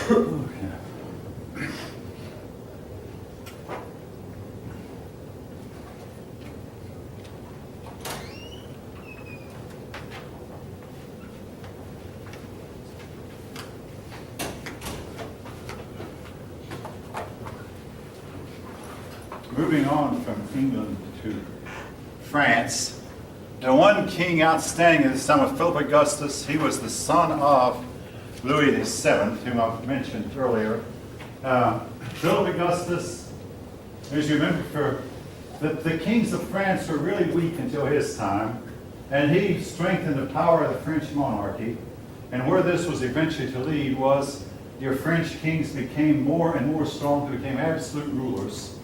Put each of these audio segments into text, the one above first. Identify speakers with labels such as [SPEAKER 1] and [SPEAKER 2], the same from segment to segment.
[SPEAKER 1] Moving on from England to France, the one king outstanding at this time was Philip Augustus. He was the son of Louis VII, whom I've mentioned earlier. Philip Augustus, as you remember, the kings of France were really weak until his time, and he strengthened the power of the French monarchy. And where this was eventually to lead was your French kings became more and more strong, became absolute rulers.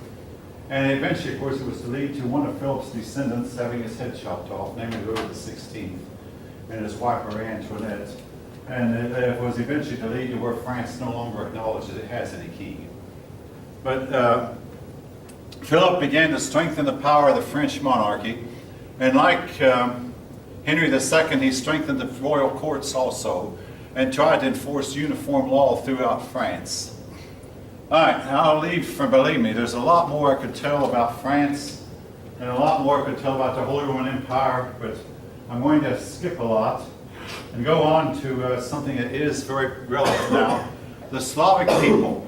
[SPEAKER 1] And eventually, of course, it was to lead to one of Philip's descendants having his head chopped off, namely Louis XVI, and his wife Marie Antoinette. And it was eventually to lead to where France no longer acknowledges it has any king. But Philip began to strengthen the power of the French monarchy. And like Henry II, he strengthened the royal courts also and tried to enforce uniform law throughout France. All right, I'll leave for, believe me, there's a lot more I could tell about France and a lot more I could tell about the Holy Roman Empire, but I'm going to skip a lot and go on to something that is very relevant now. The Slavic people.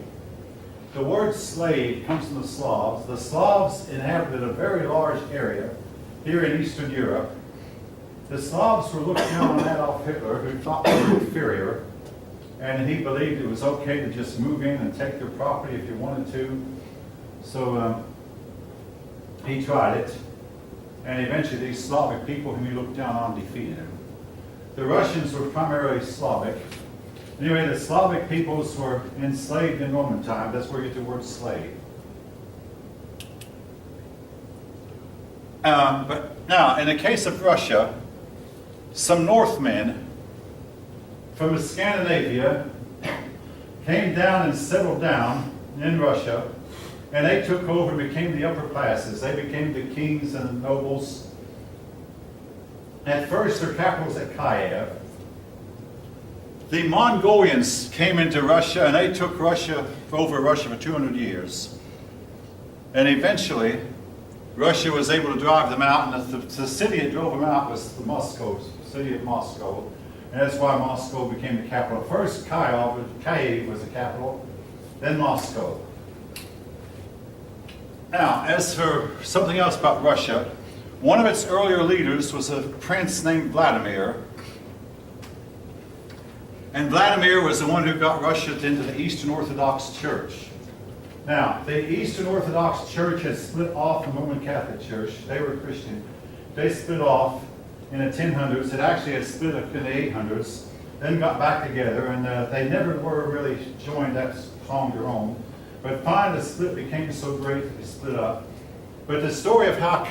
[SPEAKER 1] The word slave comes from the Slavs. The Slavs inhabited a very large area here in Eastern Europe. The Slavs were looking down on Adolf Hitler, who thought they were inferior. And he believed it was okay to just move in and take their property if you wanted to. So he tried it. And eventually these Slavic people whom he looked down on defeated him. The Russians were primarily Slavic. Anyway, the Slavic peoples were enslaved in Roman time. That's where you get the word slave. But now, in the case of Russia, some Northmen from Scandinavia came down and settled down in Russia, and they took over and became the upper classes. They became the kings and the nobles. At first, their capital was at Kiev. The Mongolians came into Russia, and they took over Russia for 200 years. And eventually, Russia was able to drive them out, and the city that drove them out was the city of Moscow. And that's why Moscow became the capital. First, Kiev was the capital, then Moscow. Now, as for something else about Russia, one of its earlier leaders was a prince named Vladimir. And Vladimir was the one who got Russia into the Eastern Orthodox Church. Now, the Eastern Orthodox Church had split off from the Roman Catholic Church. They were Christian. They split off in the 1000s. It actually had split up in the 800s, then got back together, and they never were really joined that strong to Rome. But finally the split became so great that they split up. But the story of how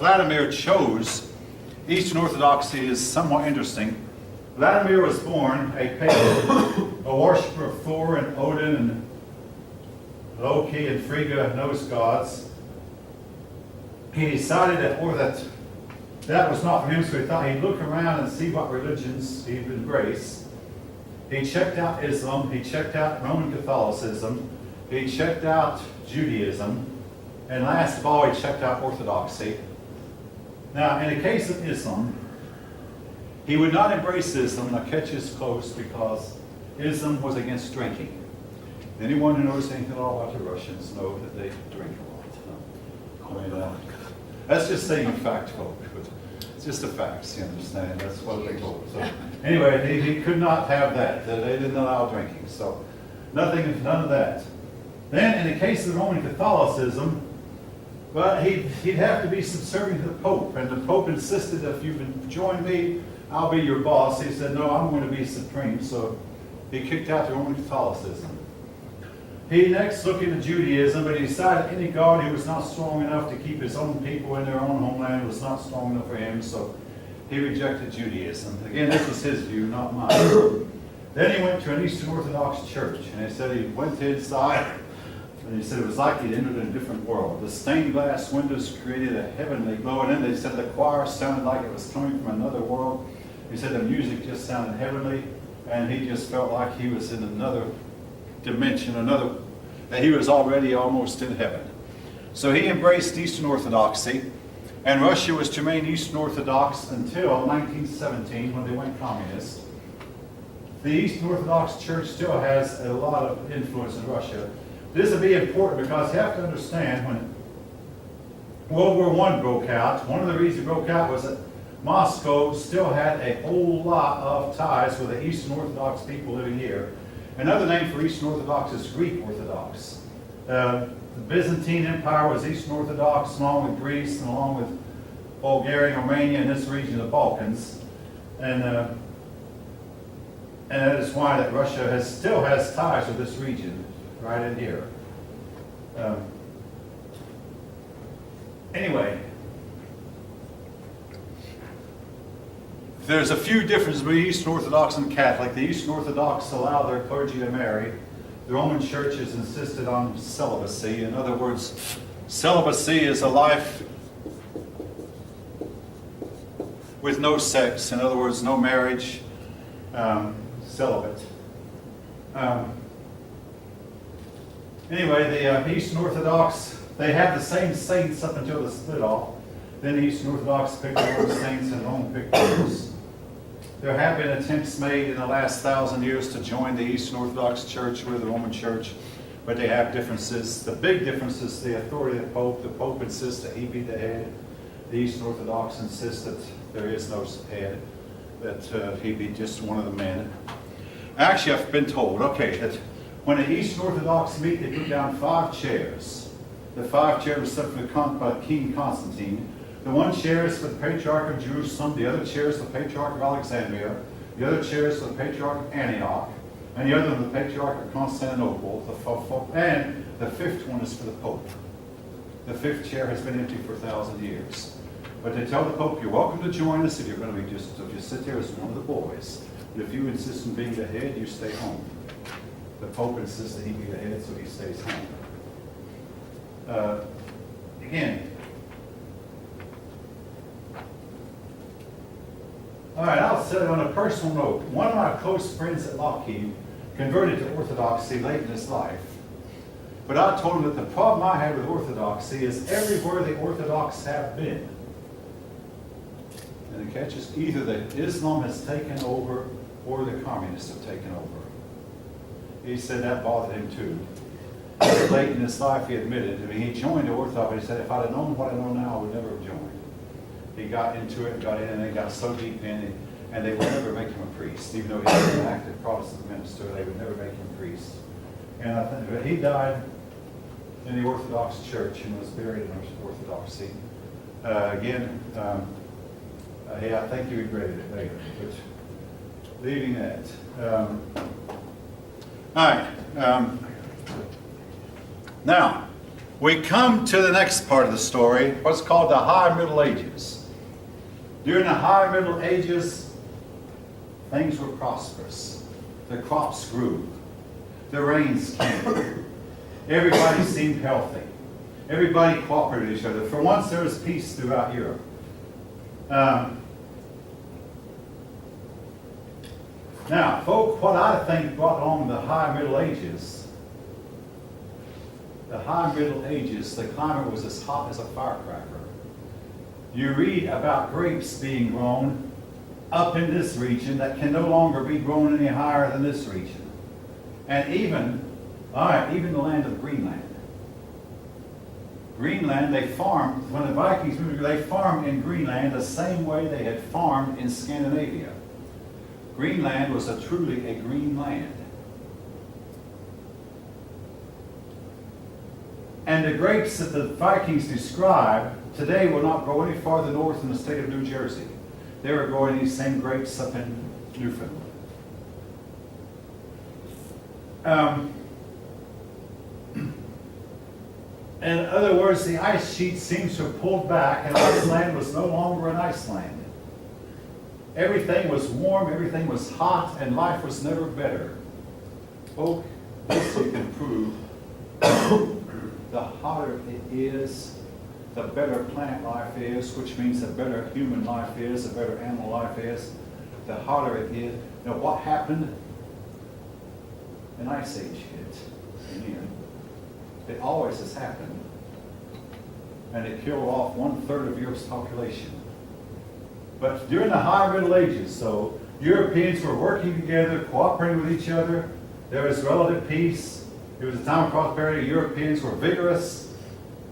[SPEAKER 1] Vladimir chose Eastern Orthodoxy is somewhat interesting. Vladimir was born a pagan, a worshiper of Thor and Odin and Loki and Frigga and those gods. He decided that was not for him, so he thought he'd look around and see what religions he'd embrace. He checked out Islam, he checked out Roman Catholicism, he checked out Judaism, and last of all, he checked out Orthodoxy. Now, in the case of Islam, he would not embrace Islam. Now, catch this close, because Islam was against drinking. Anyone who knows anything at all about the Russians know that they drink a lot. I mean, that's just saying a fact, folks. It's just the facts, you understand? That's what they told. So anyway, he could not have that. They didn't allow drinking. So none of that. Then, in the case of Roman Catholicism, well, he'd have to be subservient to the Pope, and the Pope insisted that if you join me, I'll be your boss. He said, no, I'm going to be supreme. So he kicked out the Roman Catholicism. He next looked into Judaism, but he decided any God who was not strong enough to keep his own people in their own homeland was not strong enough for him, so he rejected Judaism. Again, this was his view, not mine. Then he went to an Eastern Orthodox church, and he said he went inside, and he said it was like he'd entered in a different world. The stained glass windows created a heavenly glow, and then they said the choir sounded like it was coming from another world. He said the music just sounded heavenly, and he just felt like he was in another dimension, another, that he was already almost in heaven. So he embraced Eastern Orthodoxy, and Russia was to remain Eastern Orthodox until 1917 when they went communist. The Eastern Orthodox Church still has a lot of influence in Russia. This will be important because you have to understand when World War I broke out, one of the reasons it broke out was that Moscow still had a whole lot of ties with the Eastern Orthodox people living here. Another name for Eastern Orthodox is Greek Orthodox. The Byzantine Empire was Eastern Orthodox along with Greece and along with Bulgaria, Romania, and this region of the Balkans. And that is why that Russia still has ties with this region, right in here. Anyway, there's a few differences between Eastern Orthodox and Catholic. The Eastern Orthodox allow their clergy to marry. The Roman Church has insisted on celibacy. In other words, celibacy is a life with no sex. In other words, no marriage, celibate. Anyway, the Eastern Orthodox, they have the same saints up until the split off. Then the Eastern Orthodox picked over the saints and Rome picked those. There have been attempts made in the last 1,000 years to join the Eastern Orthodox Church with the Roman Church, but they have differences. The big difference is the authority of the Pope. The Pope insists that he be the head. The Eastern Orthodox insist that there is no head, that he be just one of the men. Actually, I've been told, okay, that when the Eastern Orthodox meet, they put down 5 chairs. The 5 chairs were set for King Constantine. The one chair is for the Patriarch of Jerusalem, the other chair is for the Patriarch of Alexandria, the other chair is for the Patriarch of Antioch, and the other one the Patriarch of Constantinople, and the 5th one is for the Pope. The 5th chair has been empty for 1,000 years. But they tell the Pope, you're welcome to join us if you're going to be just, if you sit there as one of the boys. But if you insist on being the head, you stay home. The Pope insists that he be the head, so he stays home. Again, all right, I'll say on a personal note, one of my close friends at Lockheed converted to Orthodoxy late in his life. But I told him that the problem I had with Orthodoxy is everywhere the Orthodox have been. And the catch is either that Islam has taken over or the communists have taken over. He said that bothered him too. Late in his life he admitted, I mean, he joined the Orthodox, but he said, if I'd have known what I know now, I would never have joined. He got into it, got in, and they got so deep in it, and they would never make him a priest. Even though he was an active Protestant minister, they would never make him a priest. And I think that he died in the Orthodox Church and was buried in Orthodoxy. I think he regretted it later, but leaving that. All right. Now, we come to the next part of the story, what's called the High Middle Ages. During the High Middle Ages, things were prosperous. The crops grew. The rains came. Everybody seemed healthy. Everybody cooperated with each other. For once, there was peace throughout Europe. Now, folk, what I think brought on the High Middle Ages, the climate was as hot as a firecracker. You read about grapes being grown up in this region that can no longer be grown any higher than this region. And even the land of Greenland. Greenland, they farmed, when the Vikings moved, they farmed in Greenland the same way they had farmed in Scandinavia. Greenland was truly a green land. And the grapes that the Vikings described today will not grow any farther north in the state of New Jersey. They were growing these same grapes up in Newfoundland. In other words, the ice sheet seems to have pulled back, and Iceland was no longer an Iceland. Everything was warm, everything was hot, and life was never better. Folk, this you can prove. The hotter it is, the better plant life is, which means the better human life is, the better animal life is. The hotter it is. Now, what happened? an ice age hit again. It always has happened. And it killed off 1/3 of Europe's population. But during the High Middle Ages, so Europeans were working together, cooperating with each other. There was relative peace. It was a time of prosperity. Europeans were vigorous,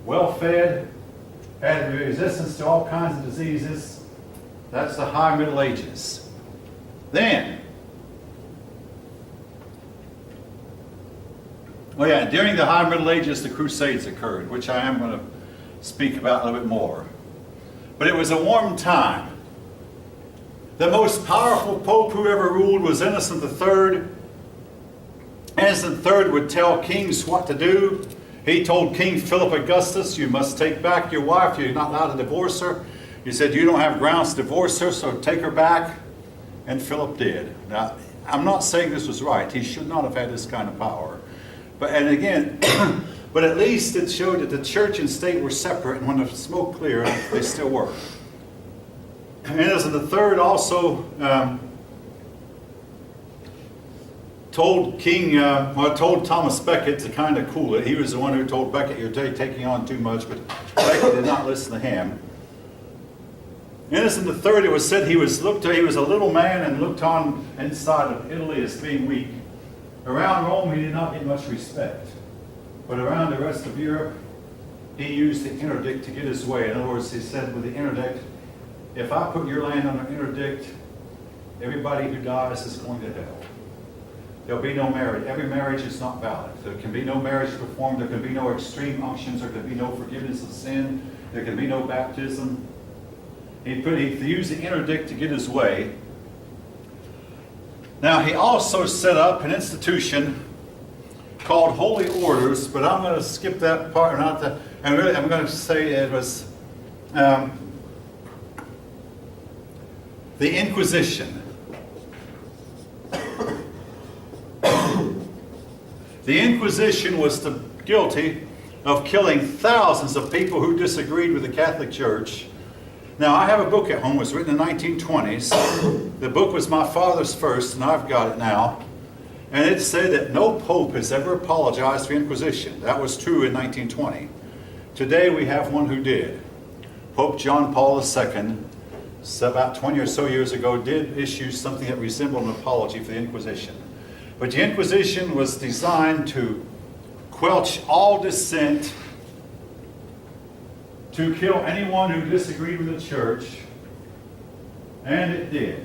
[SPEAKER 1] well-fed, had resistance to all kinds of diseases. That's the High Middle Ages. Then, during the High Middle Ages, the Crusades occurred, which I am going to speak about a little bit more. But it was a warm time. The most powerful pope who ever ruled was Innocent III. Innocent III would tell kings what to do. He told King Philip Augustus, you must take back your wife. You're not allowed to divorce her. He said, you don't have grounds to divorce her, so take her back. And Philip did. Now, I'm not saying this was right. He should not have had this kind of power. But at least it showed that the church and state were separate, and when the smoke cleared, they still were. Innocent III also told Thomas Becket to kind of cool it. He was the one who told Becket, you're taking on too much, but Becket did not listen to him. Innocent III, it was said he was a little man and looked on inside of Italy as being weak. Around Rome, he did not get much respect. But around the rest of Europe, he used the interdict to get his way. In other words, he said with the interdict, if I put your land under interdict, everybody who dies is going to hell. There'll be no marriage. Every marriage is not valid. There can be no marriage performed. There can be no extreme unctions. There can be no forgiveness of sin. There can be no baptism. He used the interdict to get his way. Now, he also set up an institution called Holy Orders, but I'm going to skip that part. I'm going to say it was the Inquisition. The Inquisition was guilty of killing thousands of people who disagreed with the Catholic Church. Now, I have a book at home. It was written in the 1920s. The book was my father's first, and I've got it now. And it said that no pope has ever apologized for the Inquisition. That was true in 1920. Today, we have one who did. Pope John Paul II, about 20 or so years ago, did issue something that resembled an apology for the Inquisition. But the Inquisition was designed to quench all dissent, to kill anyone who disagreed with the church, and it did.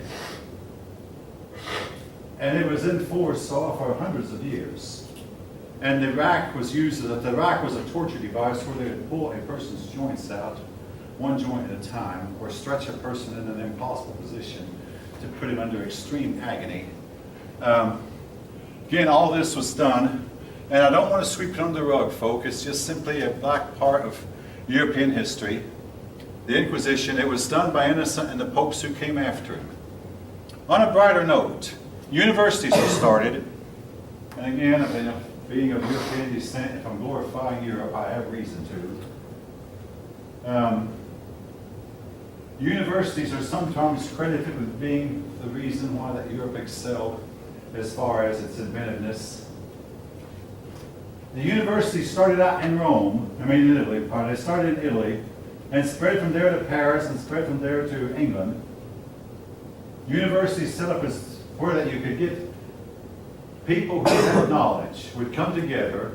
[SPEAKER 1] And it was in force for hundreds of years. And the rack was a torture device where they would pull a person's joints out, one joint at a time, or stretch a person in an impossible position to put him under extreme agony. Again, all this was done, and I don't want to sweep it under the rug, folk. It's just simply a black part of European history. The Inquisition, it was done by Innocent and the popes who came after him. On a brighter note, universities were started. And again, being of European descent, if I'm glorifying Europe, I have reason to. Universities are sometimes credited with being the reason why that Europe excelled as far as its inventiveness. The university started out in in Italy. They started in Italy and spread from there to Paris and spread from there to England. Universities set up as where that you could get people who had knowledge would come together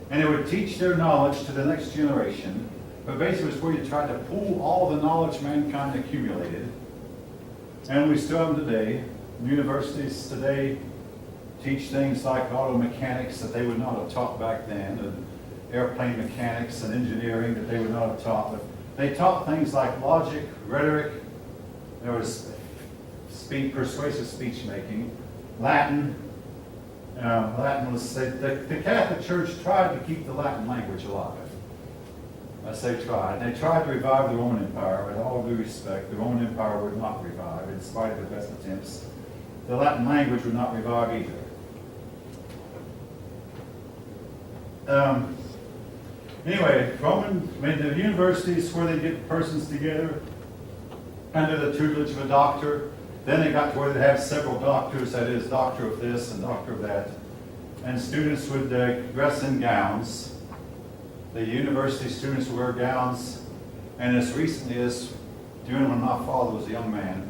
[SPEAKER 1] and they would teach their knowledge to the next generation. But basically it's where you tried to pool all the knowledge mankind accumulated. And we still have them today. Universities today teach things like auto mechanics that they would not have taught back then, and airplane mechanics and engineering that they would not have taught. But they taught things like logic, rhetoric, there was persuasive speech making, Latin. Latin was the Catholic Church tried to keep the Latin language alive. I say tried. They tried to revive the Roman Empire. With all due respect, the Roman Empire would not revive, in spite of the best attempts. The Latin language would not revive either. Anyway, the universities where they get persons together under the tutelage of a doctor. Then they got to where they have several doctors, that is, doctor of this and doctor of that. and students would dress in gowns. The university students would wear gowns, and as recently as during when my father was a young man,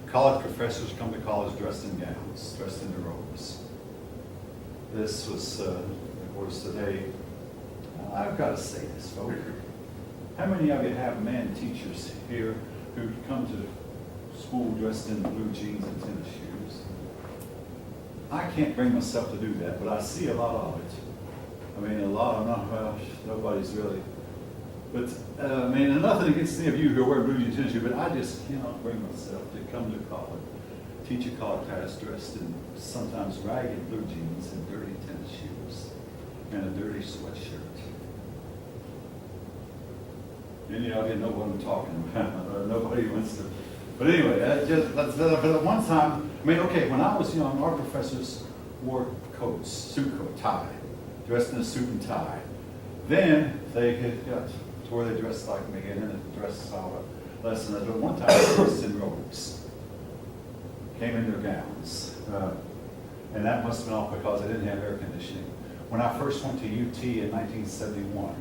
[SPEAKER 1] college professors come to college dressed in gowns, dressed in their robes. This was, of course, today. I've got to say this, folks. How many of you have man teachers here who come to school dressed in blue jeans and tennis shoes? I can't bring myself to do that, but I see a lot of it. I mean, a lot of them, well, nobody's really. But, I mean, nothing against any of you who wear blue jeans and tennis shoes, but I just cannot bring myself to come to college, teach a college class dressed in sometimes ragged blue jeans and dirty tennis shoes and a dirty sweatshirt. Any of you know what I'm talking about. Nobody wants to. But anyway, but one time, I mean, okay, when I was young, our professors wore coats, suit coat, tie, dressed in a suit and tie. Then they got to where they dressed like me, and then they dressed style less than that. But one time they dressed in robes, came in their gowns. And that must have been all because they didn't have air conditioning. When I first went to UT in 1971,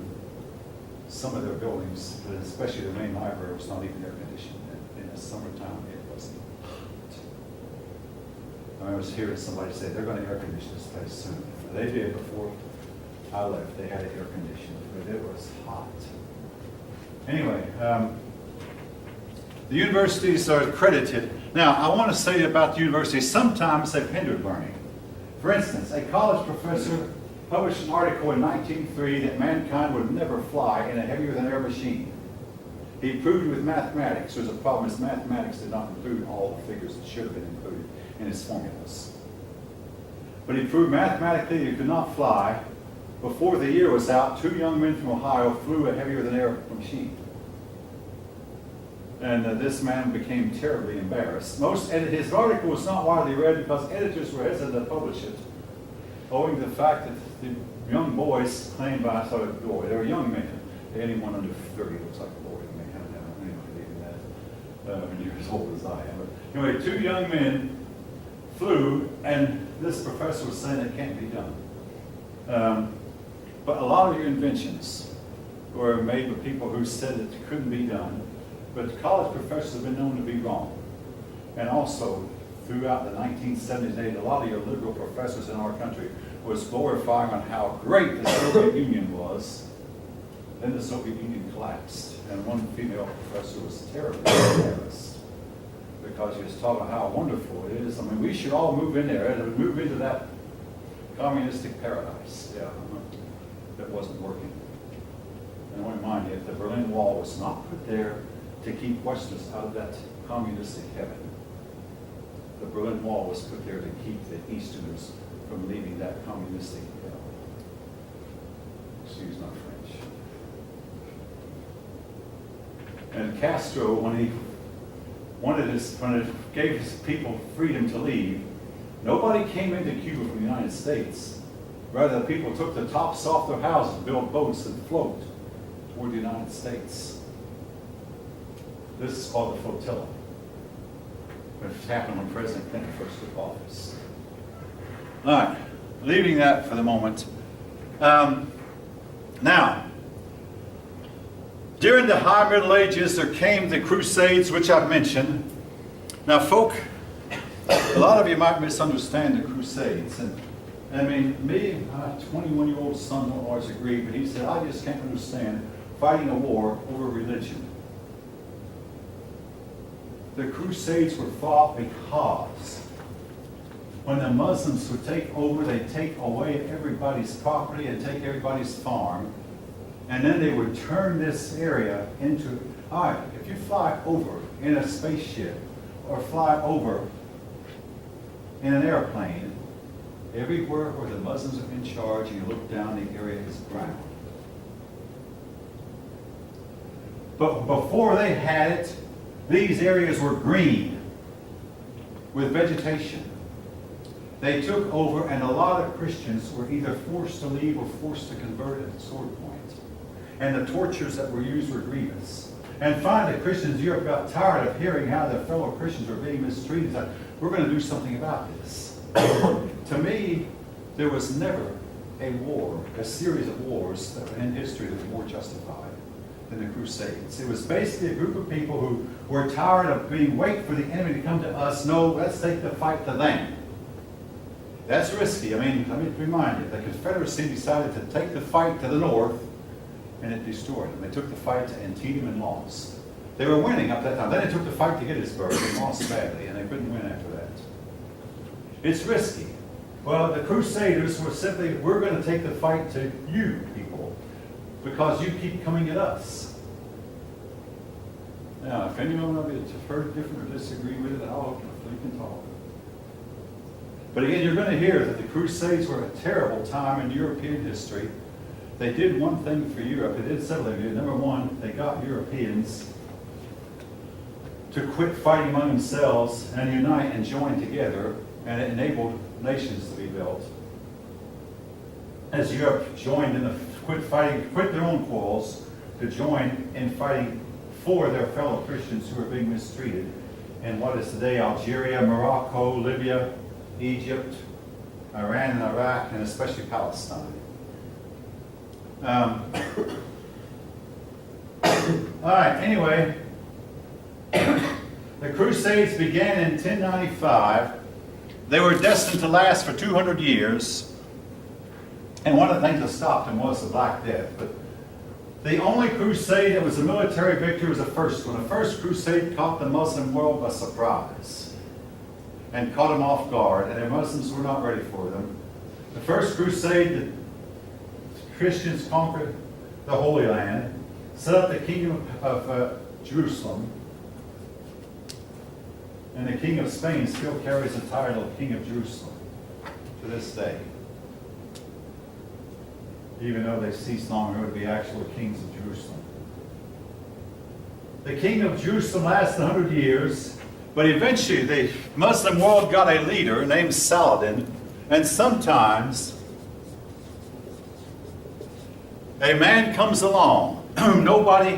[SPEAKER 1] some of their buildings, especially the main library, was not even air conditioned. In the summertime, it wasn't hot. I was hearing somebody say they're going to air condition this place soon. They did before I left. They had it air conditioned, but it was hot. Anyway, the universities are accredited. Now, I want to say about the universities, sometimes they've hindered learning. For instance, a college professor published an article in 1903 that mankind would never fly in a heavier-than-air machine. He proved with mathematics. There's a problem is mathematics did not include all the figures that should have been included in his formulas. But he proved mathematically he could not fly. Before the year was out, 2 young men from Ohio flew a heavier-than-air machine. And this man became terribly embarrassed. His article was not widely read because editors were hesitant to publish it, owing to the fact that the young boys claimed by boy, they were young men. Anyone under 30 looks like a boy to me. I don't know anybody even that years old as I am. But anyway, 2 young men flew, and this professor was saying it can't be done. But a lot of your inventions were made with people who said it couldn't be done. But college professors have been known to be wrong. And also, throughout the 1970s, a lot of your liberal professors in our country was glorifying on how great the Soviet Union was. Then the Soviet Union collapsed. And one female professor was terribly embarrassed because she was talking about how wonderful it is. I mean, we should all move in there and move into that communistic paradise. Yeah, that wasn't working. And I want to remind you, the Berlin Wall was not put there to keep Westerners out of that communistic heaven. The Berlin Wall was put there to keep the Easterners from leaving that communistic hell. Excuse my French. And Castro, when he gave his people freedom to leave, nobody came into Cuba from the United States. Rather, the people took the tops off their houses, built boats and float toward the United States. This is called the flotilla. It happened when President Clinton first took office. All right, leaving that for the moment. Now, during the High Middle Ages, there came the Crusades, which I've mentioned. Now, folk, a lot of you might misunderstand the Crusades. And I mean, me, my 21-year-old son don't always agree, but he said, I just can't understand fighting a war over religion. The Crusades were fought because when the Muslims would take over, they'd take away everybody's property and take everybody's farm. And then they would turn this area into, all right, if you fly over in a spaceship or fly over in an airplane, everywhere where the Muslims are in charge, and you look down, the area is brown. But before they had it, these areas were green with vegetation. They took over, and a lot of Christians were either forced to leave or forced to convert at the sword point. And the tortures that were used were grievous. And finally, Christians in Europe got tired of hearing how their fellow Christians were being mistreated. Like, we're going to do something about this. To me, there was never a war, a series of wars that were in history that were more justified than the Crusades. It was basically a group of people who were tired of being wait for the enemy to come to us. No, let's take the fight to them. That's risky. I mean, let me remind you, the Confederacy decided to take the fight to the north, and it destroyed them. They took the fight to Antietam and lost. They were winning up that time. Then they took the fight to Gettysburg and lost badly, and they couldn't win after that. It's risky. Well, the Crusaders were simply, we're going to take the fight to you people because you keep coming at us. Now, if anyone of you has heard different or disagree with it, I'll open up so you can talk. But again, you're going to hear that the Crusades were a terrible time in European history. They did one thing for Europe. They did several things. Number one, they got Europeans to quit fighting among themselves and unite and join together, and it enabled nations to be built. As Europe joined in the quit their own quarrels to join in fighting for their fellow Christians who were being mistreated in what is today Algeria, Morocco, Libya, Egypt, Iran and Iraq, and especially Palestine. All right, anyway, the Crusades began in 1095. They were destined to last for 200 years. And one of the things that stopped them was the Black Death. But the only crusade that was a military victory was the first one. The first crusade caught the Muslim world by surprise and caught them off guard, and the Muslims were not ready for them. The first crusade, the Christians conquered the Holy Land, set up the kingdom of Jerusalem, and the king of Spain still carries the title of King of Jerusalem to this day, even though they ceased long ago to be actual kings of Jerusalem. The king of Jerusalem lasted 100 years, but eventually the Muslim world got a leader named Saladin, and sometimes a man comes along whom nobody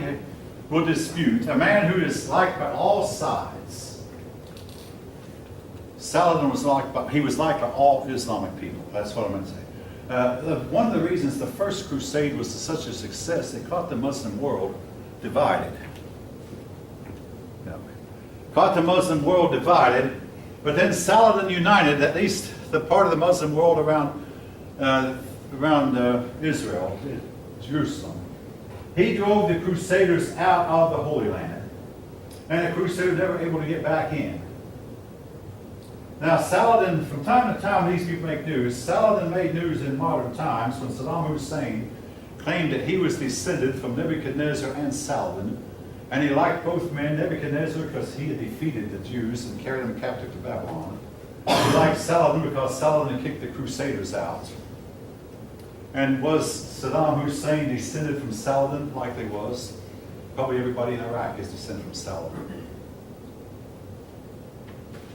[SPEAKER 1] will dispute, a man who is liked by all sides. Saladin was liked by all Islamic people. That's what I'm going to say. One of the reasons the first crusade was such a success, it caught the Muslim world divided. Caught the Muslim world divided, but then Saladin united at least the part of the Muslim world around Israel, Jerusalem. He drove the Crusaders out of the Holy Land, and the Crusaders never able to get back in. Now Saladin, from time to time these people make news, Saladin made news in modern times when Saddam Hussein claimed that he was descended from Nebuchadnezzar and Saladin, and he liked both men, Nebuchadnezzar because he had defeated the Jews and carried them captive to Babylon. He liked Saladin because Saladin kicked the Crusaders out. And was Saddam Hussein descended from Saladin? Likely was. Probably everybody in Iraq is descended from Saladin.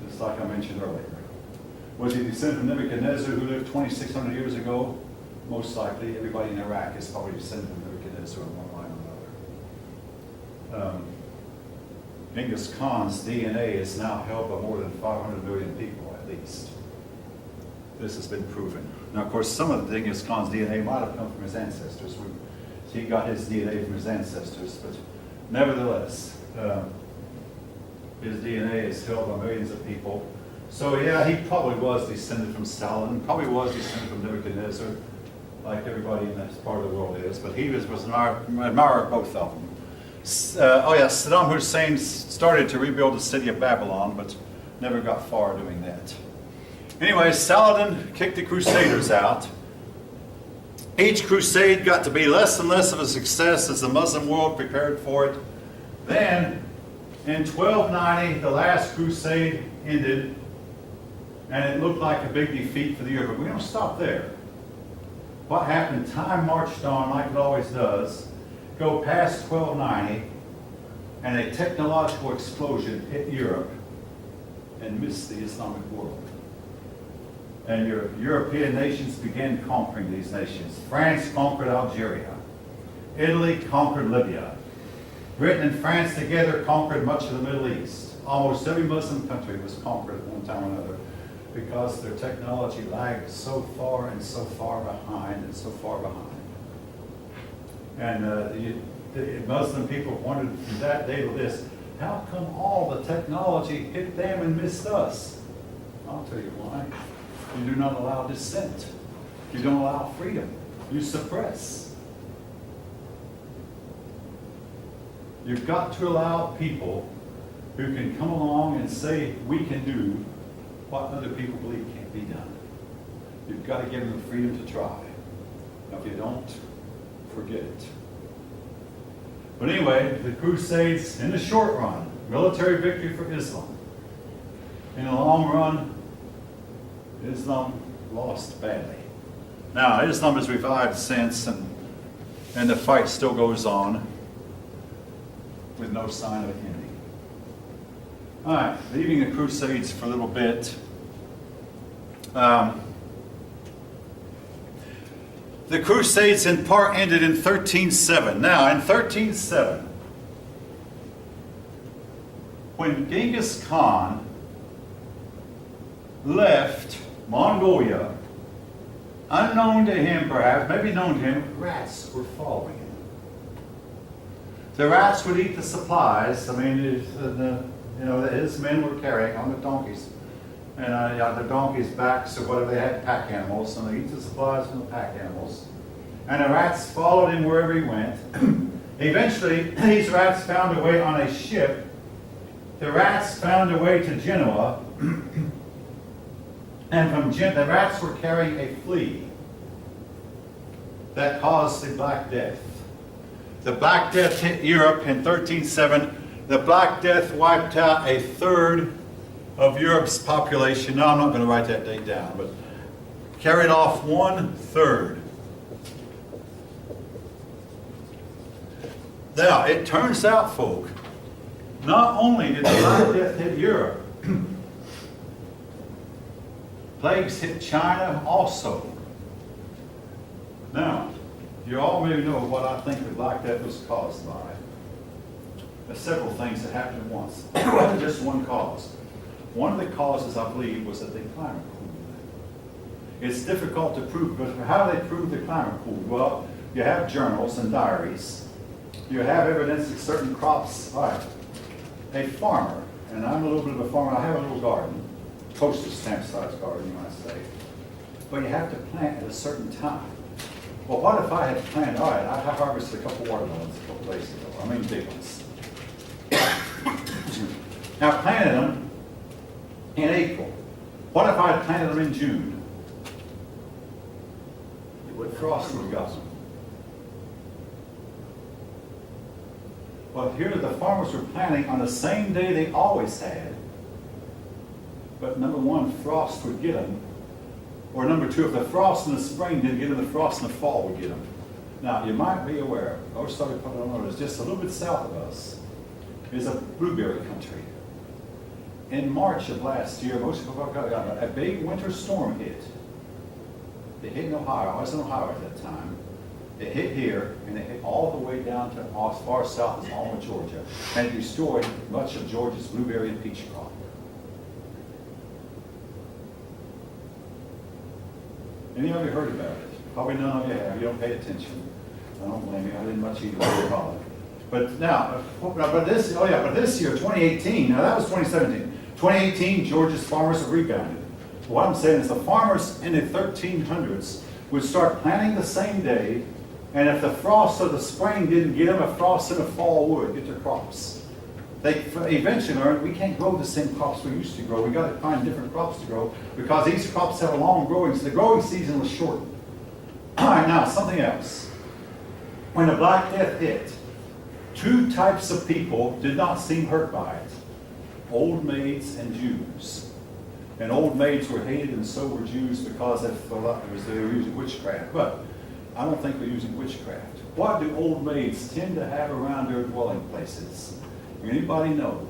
[SPEAKER 1] Just like I mentioned earlier. Was he descended from Nebuchadnezzar who lived 2,600 years ago? Most likely everybody in Iraq is probably descended from Nebuchadnezzar in one line or another. Genghis Khan's DNA is now held by more than 500 million people at least. This has been proven. Now, of course, some of the Genghis Khan's DNA might have come from his ancestors. He got his DNA from his ancestors, but nevertheless, his DNA is held by millions of people. So yeah, he probably was descended from Saladin, probably was descended from Nebuchadnezzar, like everybody in this part of the world is, but he was an admirer of both of them. Saddam Hussein started to rebuild the city of Babylon, but never got far doing that. Anyway, Saladin kicked the Crusaders out. Each crusade got to be less and less of a success as the Muslim world prepared for it. Then, in 1290, the last crusade ended, and it looked like a big defeat for the Europe. But we don't stop there. What happened? Time marched on like it always does. Go past 1290, and a technological explosion hit Europe and missed the Islamic world. And European nations began conquering these nations. France conquered Algeria. Italy conquered Libya. Britain and France together conquered much of the Middle East. Almost every Muslim country was conquered at one time or another because their technology lagged so far and so far behind and so far behind. And the Muslim people wondered from that day to this, how come all the technology hit them and missed us? I'll tell you why. You do not allow dissent. You don't allow freedom. You suppress. You've got to allow people who can come along and say, we can do what other people believe can't be done. You've got to give them the freedom to try. Now, if you don't, forget it. But anyway, the Crusades, in the short run, military victory for Islam. In the long run, Islam lost badly. Now, Islam has revived since, and the fight still goes on with no sign of ending. All right, leaving the Crusades for a little bit. The Crusades in part ended in 1307. Now, in 1307, when Genghis Khan left Mongolia, unknown to him perhaps, maybe known to him, rats were following him. The rats would eat the supplies. I mean, his men were carrying on the donkeys. And the donkeys' backs or whatever, they had pack animals, and they eat the supplies from the pack animals. And the rats followed him wherever he went. Eventually, these rats found a way on a ship. The rats found a way to Genoa. And from the rats were carrying a flea that caused the Black Death. The Black Death hit Europe in 1307. The Black Death wiped out a third of Europe's population. Now, I'm not going to write that date down, but carried off 1/3. Now, it turns out, folk, not only did the Black Death hit Europe, plagues hit China also. Now, you all maybe know what I think the Black Death was caused by. There's several things that happened at once. It wasn't just one cause. One of the causes, I believe, was that the climate cooled. It's difficult to prove, but how do they prove the climate cooled? Well, you have journals and diaries. You have evidence that certain crops, all right, a farmer, and I'm a little bit of a farmer, I have a little garden, postage stamp size garden, you might say, but you have to plant at a certain time. Well, what if I had planted, all right, I harvested a couple watermelons a couple days ago, I mean big ones. Now, I planted them in April. What if I had planted them in June? Frost would have got them. But here the farmers were planting on the same day they always had. But number one, frost would get them. Or number two, if the frost in the spring didn't get them, the frost in the fall would get them. Now, you might be aware, or somebody put it on notice, just a little bit south of us is a blueberry country. In March of last year, most people got a big winter storm hit. It hit in Ohio. I was in Ohio at that time. It hit here, and it hit all the way down to as far south as Alma, Georgia, and it destroyed much of Georgia's blueberry and peach crop. Any of you heard about it? Probably none of you have. You don't pay attention. I don't blame you. I didn't much either. But now, but this year, 2018. Now that was 2017. 2018, Georgia's farmers have rebounded. What I'm saying is the farmers in the 1300s would start planting the same day, and if the frost of the spring didn't get them, a frost in the fall would get their crops. They eventually learned we can't grow the same crops we used to grow. We got to find different crops to grow because these crops have a long growing, so the growing season was shortened. All right, now something else. When the Black Death hit, two types of people did not seem hurt by it: old maids and Jews. And old maids were hated, and so were Jews because they were using witchcraft. But I don't think they're using witchcraft. What do old maids tend to have around their dwelling places? Anybody know?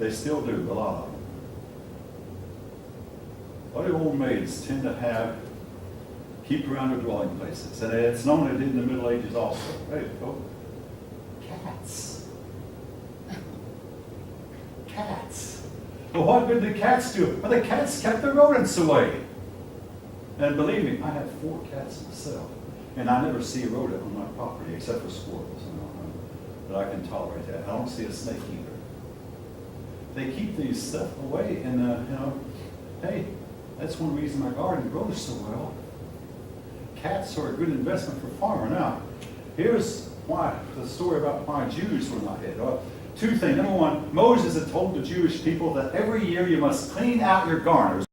[SPEAKER 1] They still do, a lot of them. What do old maids tend to have, keep around their dwelling places? And it's known they did in the Middle Ages also. There you go. Cats. Cats. Well, what good did cats do? Well, the cats kept the rodents away. And believe me, I have 4 cats myself. And I never see a rodent on my property except for squirrels. But I can tolerate that. I don't see a snake either. They keep these stuff away. And, hey, that's one reason my garden grows so well. Cats are a good investment for a farmer. Now, here's why, the story about why Jews were not hit. 2 things. Number 1, Moses had told the Jewish people that every year you must clean out your garners.